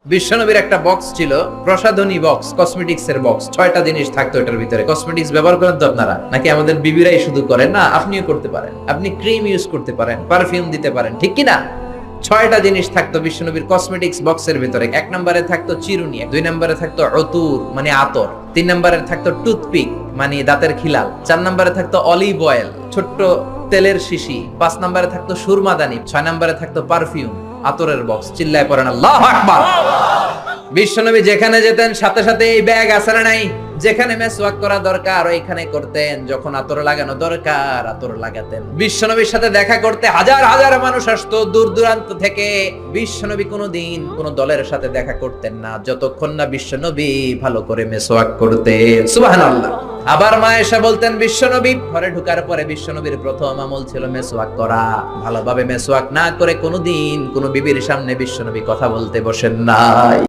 বিশ্বনবীর একটা বক্স ছিল, প্রসাধনী বক্স, কসমেটিক্স এর বক্স। 6টা জিনিস থাকতো এটার ভিতরে। কসমেটিক্স ব্যবহার করেন তো আপনারা, নাকি আমাদের বিবিরাই শুধু করেন? না, আপনিও করতে পারেন। আপনি ক্রিম ইউজ করতে পারেন, পারফিউম দিতে পারেন, ঠিক কি না? 6টা জিনিস থাকতো বিশ্বনবীর কসমেটিক্স বক্সের ভিতরে। 1 নম্বরে থাকতো চিরুনি, 2 নম্বরে থাকতো অতুর মানে আতর, 3 নম্বরে থাকতো টুথপিক মানে দাঁতের খিলাল, 4 নম্বরে থাকতো অলিভ অয়েল ছোট্ট তেলের শিশি, 5 নম্বরে থাকতো সুরমাদানি, 6 নম্বরে থাকতো পারফিউম আতরের বক্স। চিল্লায় পড়েন আল্লাহু আকবার। বিশ্বনবী যেখানে যেতেন সাথে সাথে এই ব্যাগ আসলে নাই, যেখানে মেসওয়াক করা দরকার ওইখানে করতেন, যখন আতর লাগানো দরকার আতর লাগাতেন। বিশ্বনবীর সাথে দেখা করতে হাজার হাজার মানুষ আসতো দূর দূরান্ত থেকে। বিশ্বনবী কোনোদিন কোন দলের সাথে দেখা করতেন না যতক্ষণ না বিশ্বনবী ভালো করে মেসওয়াক করতেন। সুবহানাল্লাহ। আবার মা এসে বলতেন, বিশ্বনবী ঘরে ঢোকার পরে বিশ্বনবীর প্রথম আমল ছিল মেসওয়াক করা। ভালোভাবে মেসওয়াক না করে কোনোদিন কোন বিবির সামনে বিশ্বনবী কথা বলতে বসেন নাই।